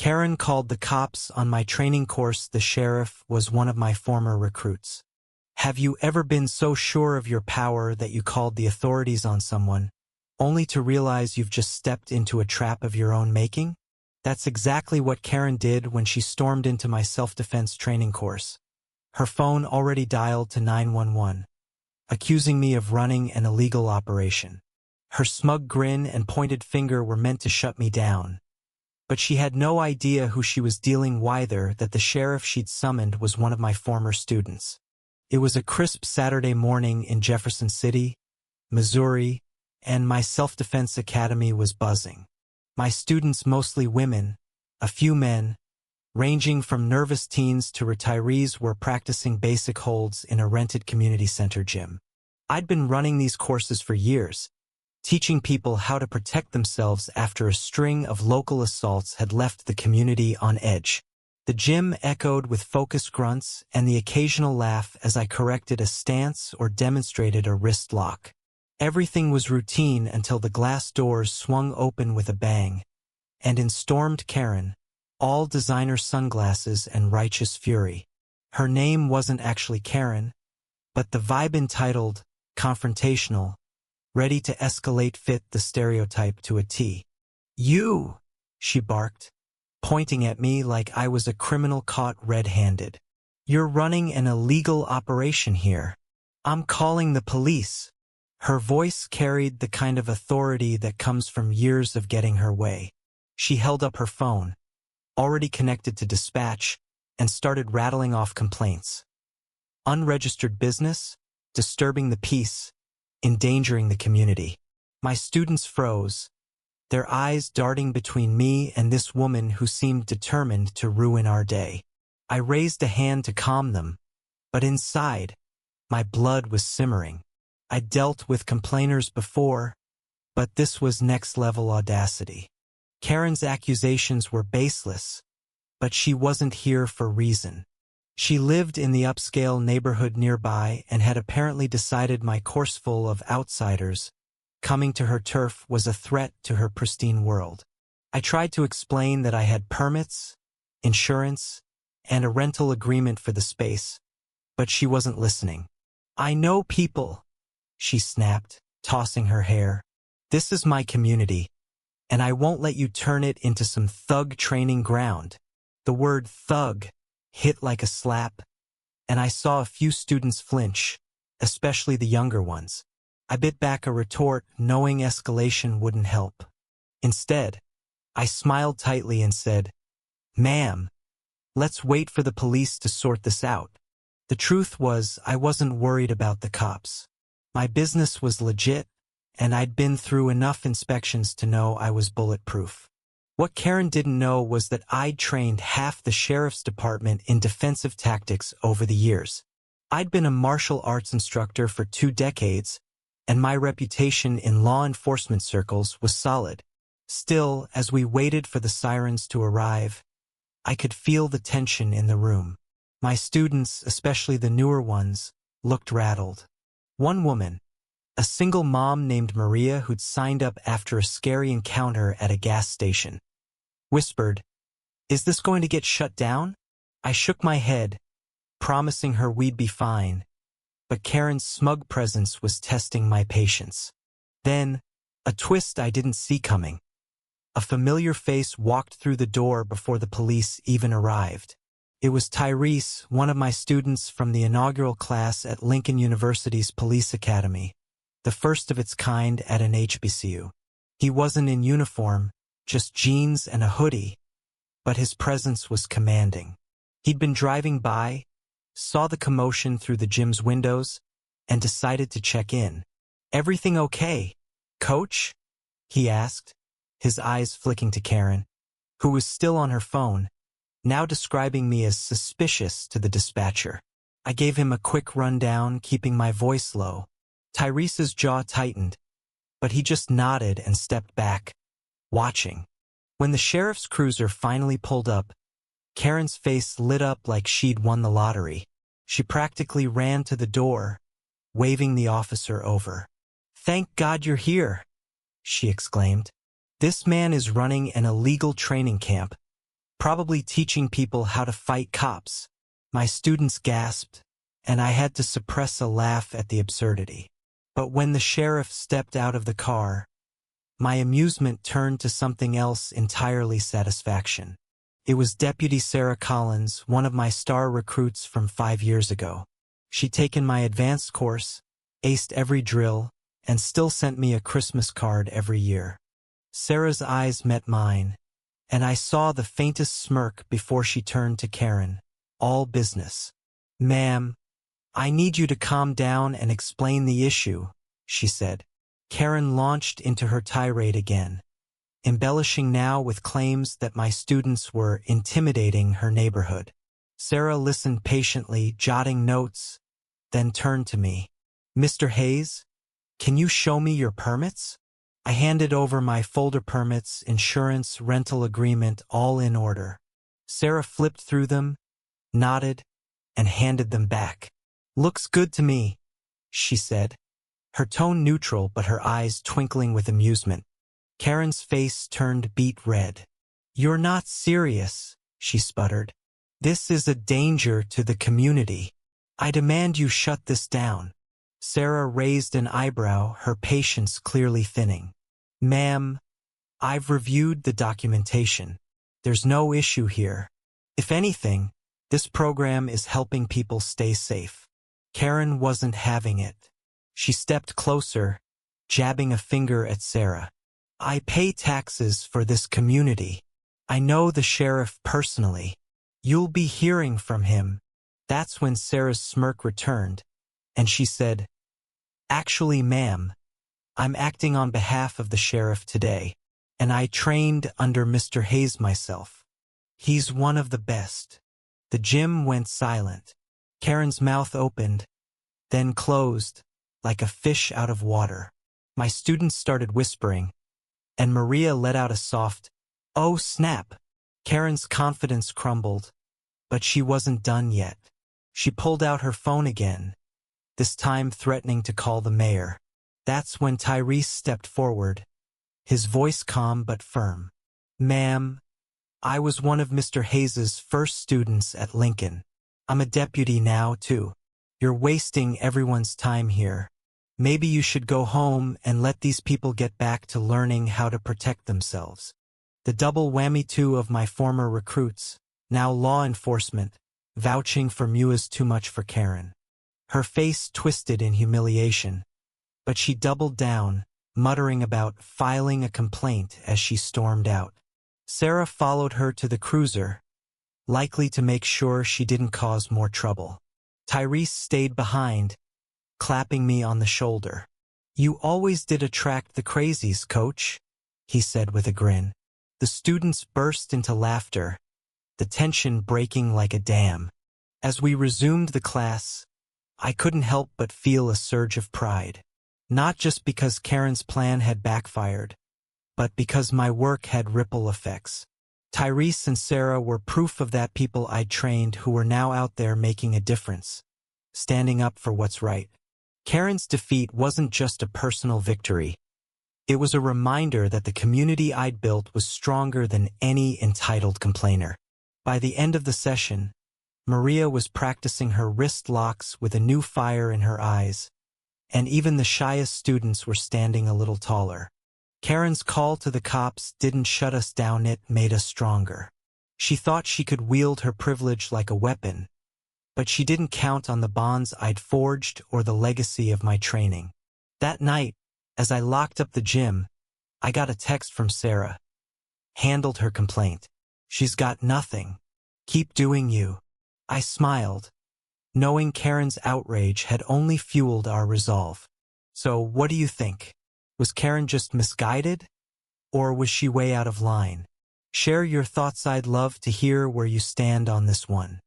Karen called the cops on my training course. The sheriff was one of my former recruits. Have you ever been so sure of your power that you called the authorities on someone, only to realize you've just stepped into a trap of your own making? That's exactly what Karen did when she stormed into my self-defense training course. Her phone already dialed to 911, accusing me of running an illegal operation. Her smug grin and pointed finger were meant to shut me down. But she had no idea who she was dealing with, either that the sheriff she'd summoned was one of my former students. It was a crisp Saturday morning in Jefferson City, Missouri, and my self-defense academy was buzzing. My students, mostly women, a few men, ranging from nervous teens to retirees, were practicing basic holds in a rented community center gym. I'd been running these courses for years, teaching people how to protect themselves after a string of local assaults had left the community on edge. The gym echoed with focused grunts and the occasional laugh as I corrected a stance or demonstrated a wrist lock. Everything was routine until the glass doors swung open with a bang, and in stormed Karen, all designer sunglasses and righteous fury. Her name wasn't actually Karen, but the vibe entitled confrontational, ready to escalate, fit the stereotype to a T. "You!" she barked, pointing at me like I was a criminal caught red-handed. "You're running an illegal operation here. I'm calling the police." Her voice carried the kind of authority that comes from years of getting her way. She held up her phone, already connected to dispatch, and started rattling off complaints. Unregistered business, disturbing the peace, endangering the community. My students froze, their eyes darting between me and this woman who seemed determined to ruin our day. I raised a hand to calm them, but inside, my blood was simmering. I'd dealt with complainers before, but this was next-level audacity. Karen's accusations were baseless, but she wasn't here for reason. She lived in the upscale neighborhood nearby and had apparently decided my course full of outsiders coming to her turf was a threat to her pristine world. I tried to explain that I had permits, insurance, and a rental agreement for the space, but she wasn't listening. "I know people," she snapped, tossing her hair. "This is my community, and I won't let you turn it into some thug training ground." The word thug hit like a slap, and I saw a few students flinch, especially the younger ones. I bit back a retort, knowing escalation wouldn't help. Instead, I smiled tightly and said, "Ma'am, let's wait for the police to sort this out." The truth was, I wasn't worried about the cops. My business was legit, and I'd been through enough inspections to know I was bulletproof. What Karen didn't know was that I'd trained half the sheriff's department in defensive tactics over the years. I'd been a martial arts instructor for 2 decades, and my reputation in law enforcement circles was solid. Still, as we waited for the sirens to arrive, I could feel the tension in the room. My students, especially the newer ones, looked rattled. One woman, a single mom named Maria who'd signed up after a scary encounter at a gas station, whispered, "Is this going to get shut down?" I shook my head, promising her we'd be fine, but Karen's smug presence was testing my patience. Then, a twist I didn't see coming. A familiar face walked through the door before the police even arrived. It was Tyrese, one of my students from the inaugural class at Lincoln University's Police Academy, the first of its kind at an HBCU. He wasn't in uniform, just jeans and a hoodie, but his presence was commanding. He'd been driving by, saw the commotion through the gym's windows, and decided to check in. "Everything okay, Coach?" he asked, his eyes flicking to Karen, who was still on her phone, now describing me as suspicious to the dispatcher. I gave him a quick rundown, keeping my voice low. Tyrese's jaw tightened, but he just nodded and stepped back, watching. When the sheriff's cruiser finally pulled up, Karen's face lit up like she'd won the lottery. She practically ran to the door, waving the officer over. "Thank God you're here," she exclaimed. "This man is running an illegal training camp, probably teaching people how to fight cops. My students gasped, and I had to suppress a laugh at the absurdity. But when the sheriff stepped out of the car, my amusement turned to something else entirely satisfaction. It was Deputy Sarah Collins, one of my star recruits from 5 years ago. She'd taken my advanced course, aced every drill, and still sent me a Christmas card every year. Sarah's eyes met mine, and I saw the faintest smirk before she turned to Karen. All business. "Ma'am, I need you to calm down and explain the issue," she said. Karen launched into her tirade again, embellishing now with claims that my students were intimidating her neighborhood. Sarah listened patiently, jotting notes, then turned to me. "Mr. Hayes, can you show me your permits?" I handed over my folder: permits, insurance, rental agreement, all in order. Sarah flipped through them, nodded, and handed them back. "Looks good to me," she said, her tone neutral but her eyes twinkling with amusement. Karen's face turned beet red. "You're not serious," she sputtered. "This is a danger to the community. I demand you shut this down." Sarah raised an eyebrow, her patience clearly thinning. "Ma'am, I've reviewed the documentation. There's no issue here. If anything, this program is helping people stay safe." Karen wasn't having it. She stepped closer, jabbing a finger at Sarah. "I pay taxes for this community. I know the sheriff personally. You'll be hearing from him." That's when Sarah's smirk returned, and she said, "Actually, ma'am, I'm acting on behalf of the sheriff today, and I trained under Mr. Hayes myself. He's one of the best." The gym went silent. Karen's mouth opened, then closed, like a fish out of water. My students started whispering, and Maria let out a soft, "Oh snap!" Karen's confidence crumbled, but she wasn't done yet. She pulled out her phone again, this time threatening to call the mayor. That's when Tyrese stepped forward, his voice calm but firm. "Ma'am, I was one of Mr. Hayes's first students at Lincoln. I'm a deputy now, too. You're wasting everyone's time here. Maybe you should go home and let these people get back to learning how to protect themselves." The double whammy: two of my former recruits, now law enforcement, vouching for me was too much for Karen. Her face twisted in humiliation, but she doubled down, muttering about filing a complaint as she stormed out. Sarah followed her to the cruiser, likely to make sure she didn't cause more trouble. Tyrese stayed behind, clapping me on the shoulder. "You always did attract the crazies, coach," he said with a grin. The students burst into laughter, the tension breaking like a dam. As we resumed the class, I couldn't help but feel a surge of pride. Not just because Karen's plan had backfired, but because my work had ripple effects. Tyrese and Sarah were proof of that, people I'd trained who were now out there making a difference, standing up for what's right. Karen's defeat wasn't just a personal victory. It was a reminder that the community I'd built was stronger than any entitled complainer. By the end of the session, Maria was practicing her wrist locks with a new fire in her eyes, and even the shyest students were standing a little taller. Karen's call to the cops didn't shut us down, it made us stronger. She thought she could wield her privilege like a weapon, but she didn't count on the bonds I'd forged or the legacy of my training. That night, as I locked up the gym, I got a text from Sarah. Handled her complaint. "She's got nothing. Keep doing you." I smiled, knowing Karen's outrage had only fueled our resolve. So what do you think? Was Karen just misguided? Or was she way out of line? Share your thoughts. I'd love to hear where you stand on this one.